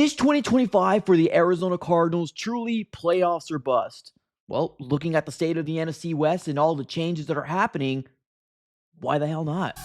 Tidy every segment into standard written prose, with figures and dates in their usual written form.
Is 2025 for the Arizona Cardinals truly playoffs or bust? Well, looking at the state of the NFC West and all the changes that are happening, why the hell not?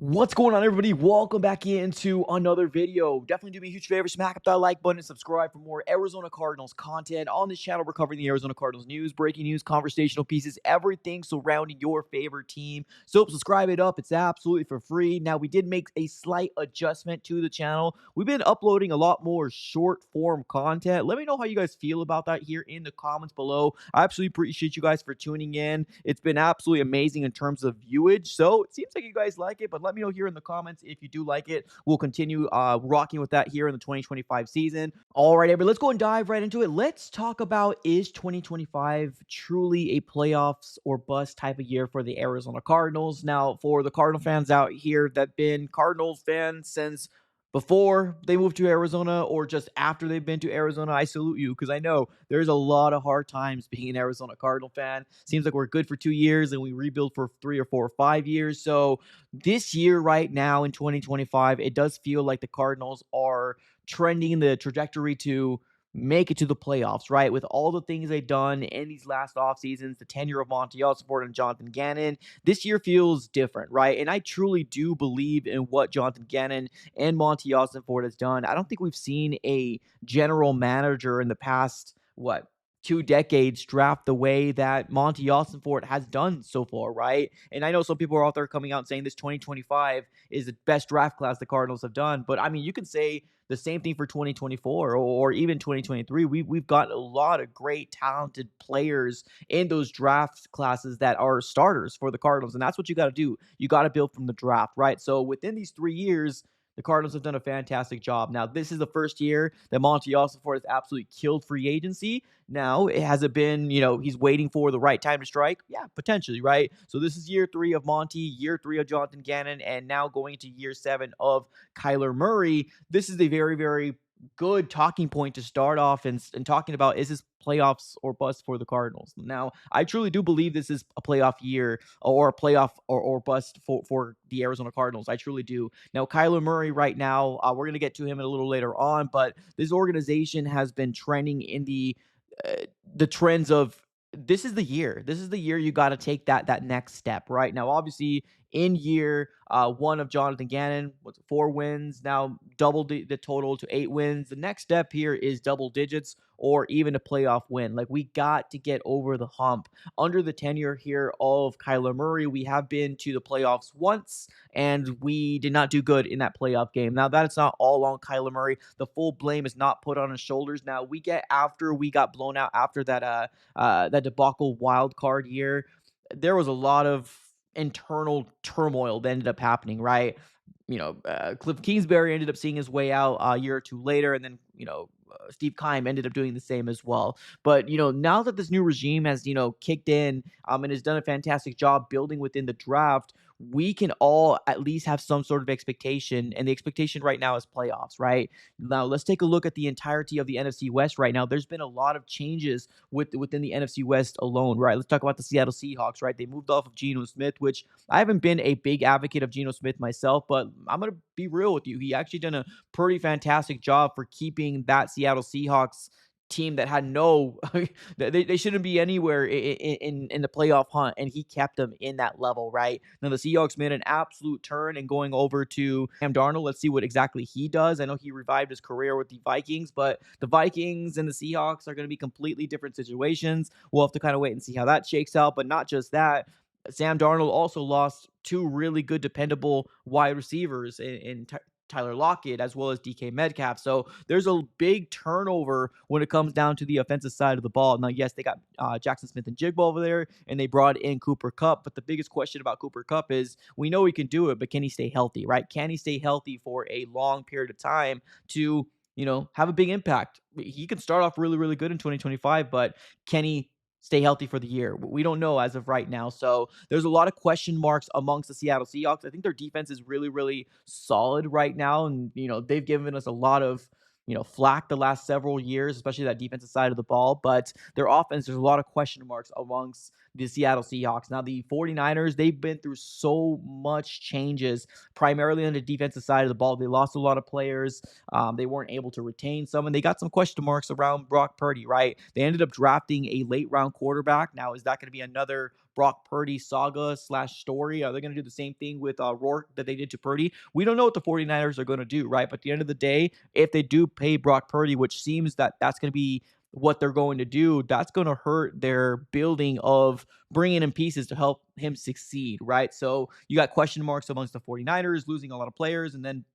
What's going on, everybody? Welcome back into another video. Definitely do me a huge favor, smack up that like button and subscribe for more Arizona Cardinals content. On this channel, we're covering the Arizona Cardinals news, breaking news, conversational pieces, everything surrounding your favorite team. So subscribe it up. It's absolutely for free. Now, we did make a slight adjustment to the channel. We've been uploading a lot more short form content. Let me know how you guys feel about that here in the comments below. I absolutely appreciate you guys for tuning in. It's been absolutely amazing in terms of viewage. So it seems like you guys like it, but let me know here in the comments if you do like it. We'll continue rocking with that here in the 2025 season. All right, everybody, let's go and dive right into it. Let's talk about, is 2025 truly a playoffs or bust type of year for the Arizona Cardinals? Now, for the Cardinal fans out here that have been Cardinals fans since before they moved to Arizona or just after they've been to Arizona, I salute you, because I know there's a lot of hard times being an Arizona Cardinal fan. Seems like we're good for 2 years and we rebuild for 3 or 4 or 5 years. So this year right now in 2025, it does feel like the Cardinals are trending in the trajectory to make it to the playoffs, right? With all the things they've done in these last off seasons, the tenure of Monty Osborne and Jonathan Gannon, this year feels different, right? And I truly do believe in what Jonathan Gannon and Monty Osborne has done. I don't think we've seen a general manager in the past, what, 2 decades draft the way that Monty Osborne has done so far, right? And I know some people are out there coming out and saying this 2025 is the best draft class the Cardinals have done. But I mean, you can say the same thing for 2024 or even 2023. We've got a lot of great, talented players in those draft classes that are starters for the Cardinals. And that's what you got to do. You got to build from the draft, right? So within these 3 years, the Cardinals have done a fantastic job. Now, this is the first year that Monty Osborne has absolutely killed free agency. Now, it hasn't been, he's waiting for the right time to strike. Yeah, potentially, right? So this is year 3 of Monty, year 3 of Jonathan Gannon, and now going into year 7 of Kyler Murray. This is a very, very good talking point to start off and talking about, is this playoffs or bust for the Cardinals? Now, I truly do believe this is a playoff year or a playoff or bust for the Arizona Cardinals. I truly do. Now, Kyler Murray right now, we're going to get to him a little later on, but this organization has been trending in the trends of, this is the year. This is the year you got to take that next step, right? Now, obviously, in year 1 of Jonathan Gannon, what's it, 4 wins, now double the total to 8 wins. The next step here is double digits or even a playoff win. Like, we got to get over the hump. Under the tenure here of Kyler Murray, we have been to the playoffs once, and we did not do good in that playoff game. Now, that's not all on Kyler Murray. The full blame is not put on his shoulders. Now, after we got blown out after that debacle wild card year, there was a lot of internal turmoil that ended up happening, right? Cliff Kingsbury ended up seeing his way out a year or two later, and then Steve Keim ended up doing the same as well. But now that this new regime has kicked in and has done a fantastic job building within the draft, we can all at least have some sort of expectation, and the expectation right now is playoffs, right? Now let's take a look at the entirety of the NFC West right now. There's been a lot of changes within the NFC West alone, right? Let's talk about the Seattle Seahawks, right? They moved off of Geno Smith, which I haven't been a big advocate of Geno Smith myself, but I'm going to be real with you. He actually done a pretty fantastic job for keeping that Seattle Seahawks team that had no they shouldn't be anywhere in the playoff hunt, and he kept them in that level, right? Now the Seahawks made an absolute turn and going over to Sam Darnold. Let's see what exactly he does. I know he revived his career with the Vikings, but the Vikings and the Seahawks are going to be completely different situations. We'll have to kind of wait and see how that shakes out. But not just that, Sam Darnold also lost 2 really good, dependable wide receivers in Tyler Lockett as well as DK Metcalf. So there's a big turnover when it comes down to the offensive side of the ball. Now, yes, they got Jackson Smith and Jigba over there, and they brought in Cooper Kupp. But the biggest question about Cooper Kupp is, we know he can do it, but can he stay healthy, right? Can he stay healthy for a long period of time to have a big impact? He can start off really, really good in 2025, but can he stay healthy for the year? We don't know as of right now. So there's a lot of question marks amongst the Seattle Seahawks. I think their defense is really, really solid right now. And, they've given us a lot of flack the last several years, especially that defensive side of the ball. But their offense, there's a lot of question marks amongst the Seattle Seahawks. Now, the 49ers, they've been through so much changes, primarily on the defensive side of the ball. They lost a lot of players. They weren't able to retain some, and they got some question marks around Brock Purdy, right? They ended up drafting a late round quarterback. Now, is that going to be another Brock Purdy saga slash story? Are they going to do the same thing with Rourke that they did to Purdy? We don't know what the 49ers are going to do, right? But at the end of the day, if they do pay Brock Purdy, which seems that that's going to be what they're going to do, that's going to hurt their building of bringing in pieces to help him succeed, right? So you got question marks amongst the 49ers, losing a lot of players, and then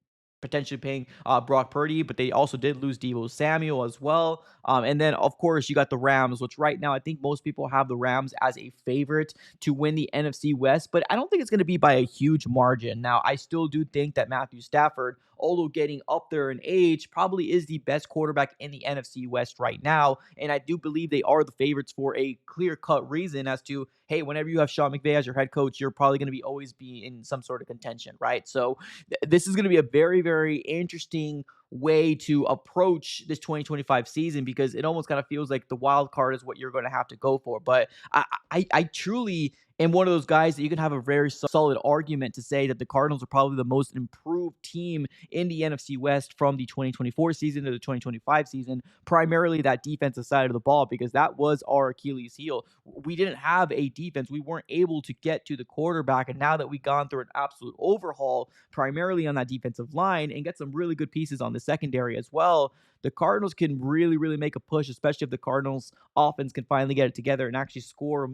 potentially paying Brock Purdy, but they also did lose Deebo Samuel as well. And then, of course, you got the Rams, which right now I think most people have the Rams as a favorite to win the NFC West, but I don't think it's going to be by a huge margin. Now, I still do think that Matthew Stafford, although getting up there in age, probably is the best quarterback in the NFC West right now. And I do believe they are the favorites for a clear-cut reason as to, hey, whenever you have Sean McVay as your head coach, you're probably going to always be in some sort of contention, right? So this is going to be a very, very interesting way to approach this 2025 season, because it almost kind of feels like the wild card is what you're going to have to go for. But I truly am one of those guys that you can have a very solid argument to say that the Cardinals are probably the most improved team in the NFC West from the 2024 season to the 2025 season, primarily that defensive side of the ball, because that was our Achilles heel. We didn't have a defense. We weren't able to get to the quarterback. And now that we've gone through an absolute overhaul, primarily on that defensive line, and get some really good pieces on the secondary as well, the Cardinals can really, really make a push, especially if the Cardinals offense can finally get it together and actually score,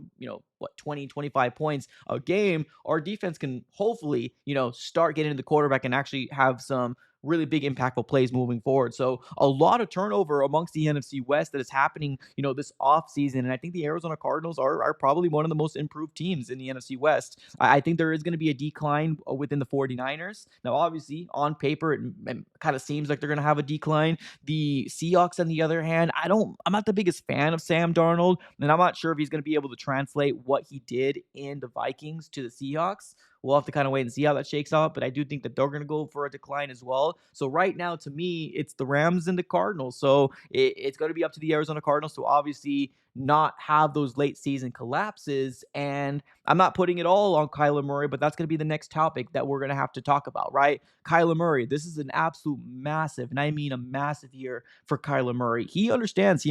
20, 25 points a game. Our defense can hopefully, start getting to the quarterback and actually have some really big impactful plays moving forward. So a lot of turnover amongst the NFC West that is happening, this offseason. And I think the Arizona Cardinals are probably one of the most improved teams in the NFC West. I think there is going to be a decline within the 49ers. Now, obviously, on paper, it kind of seems like they're going to have a decline. The Seahawks, on the other hand, I'm not the biggest fan of Sam Darnold, and I'm not sure if he's going to be able to translate what he did in the Vikings to the Seahawks. We'll have to kind of wait and see how that shakes out, but I do think that they're going to go for a decline as well. So right now, to me, it's the Rams and the Cardinals. So it's going to be up to the Arizona Cardinals to obviously not have those late season collapses. And I'm not putting it all on Kyler Murray, but that's going to be the next topic that we're going to have to talk about, right? Kyler Murray, this is an absolute massive, and I mean a massive year for Kyler Murray. He understands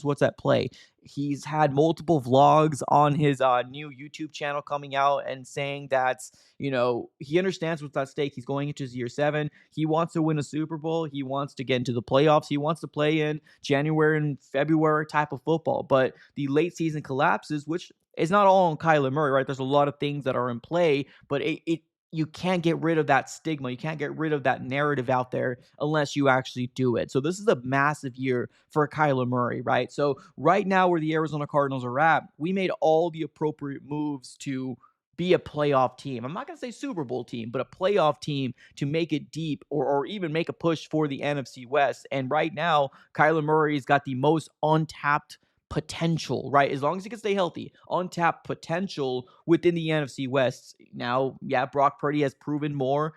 what's at play. He's had multiple vlogs on his new YouTube channel coming out and saying that, he understands what's at stake. He's going into his year 7. He wants to win a Super Bowl. He wants to get into the playoffs. He wants to play in January and February type of football. But the late season collapses, which is not all on Kyler Murray, right? There's a lot of things that are in play, but you can't get rid of that stigma. You can't get rid of that narrative out there unless you actually do it. So this is a massive year for Kyler Murray, right? So right now where the Arizona Cardinals are at, we made all the appropriate moves to be a playoff team. I'm not going to say Super Bowl team, but a playoff team to make it deep or even make a push for the NFC West. And right now, Kyler Murray's got the most untapped potential, right? As long as he can stay healthy, untapped potential within the NFC West. Now, yeah, Brock Purdy has proven more.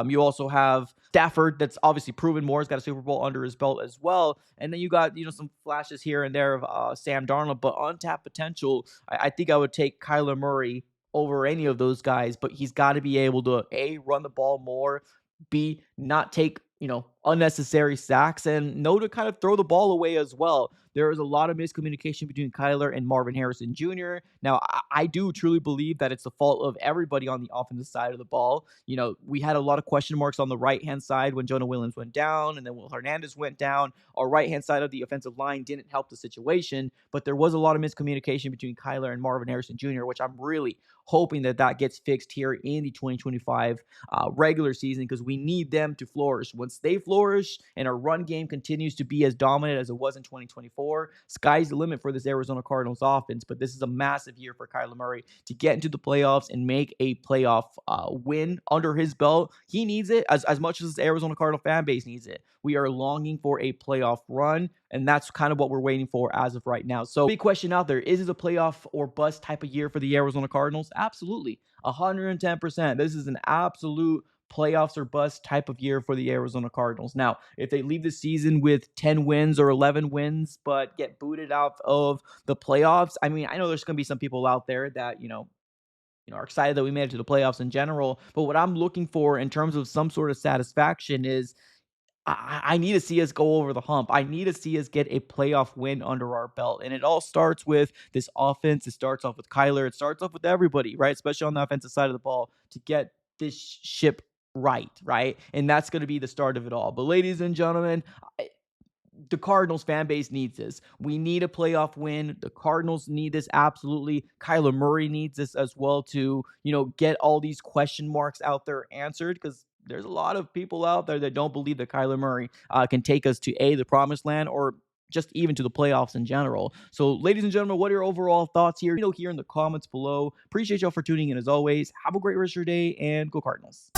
You also have Stafford that's obviously proven more. He's got a Super Bowl under his belt as well. And then you got, some flashes here and there of Sam Darnold, but untapped potential. I think I would take Kyler Murray over any of those guys, but he's got to be able to A, run the ball more, B, not take, unnecessary sacks, and know to kind of throw the ball away as well. There is a lot of miscommunication between Kyler and Marvin Harrison Jr. Now, I do truly believe that it's the fault of everybody on the offensive side of the ball. We had a lot of question marks on the right-hand side when Jonah Williams went down, and then Will Hernandez went down. Our right-hand side of the offensive line didn't help the situation, but there was a lot of miscommunication between Kyler and Marvin Harrison Jr., which I'm really hoping that gets fixed here in the 2025 regular season, because we need them to flourish. Once they flourish and our run game continues to be as dominant as it was in 2024, sky's the limit for this Arizona Cardinals offense. But this is a massive year for Kyler Murray to get into the playoffs and make a playoff win under his belt. He needs it as much as the Arizona Cardinal fan base needs it. We are longing for a playoff run, and that's kind of what we're waiting for as of right now. So big question out there, is it a playoff or bust type of year for the Arizona Cardinals? Absolutely. 110%. This is an absolute playoffs or bust type of year for the Arizona Cardinals. Now, if they leave the season with 10 wins or 11 wins, but get booted out of the playoffs, I mean, I know there's going to be some people out there that, are excited that we made it to the playoffs in general. But what I'm looking for in terms of some sort of satisfaction is I need to see us go over the hump. I need to see us get a playoff win under our belt. And it all starts with this offense. It starts off with Kyler. It starts off with everybody, right? Especially on the offensive side of the ball to get this ship right? And that's going to be the start of it all. But ladies and gentlemen, the Cardinals fan base needs this. We need a playoff win. The Cardinals need this absolutely. Kyler Murray needs this as well to, get all these question marks out there answered, because there's a lot of people out there that don't believe that Kyler Murray can take us to the promised land, or just even to the playoffs in general. So, ladies and gentlemen, what are your overall thoughts here? Here in the comments below. Appreciate y'all for tuning in as always. Have a great rest of your day, and go Cardinals.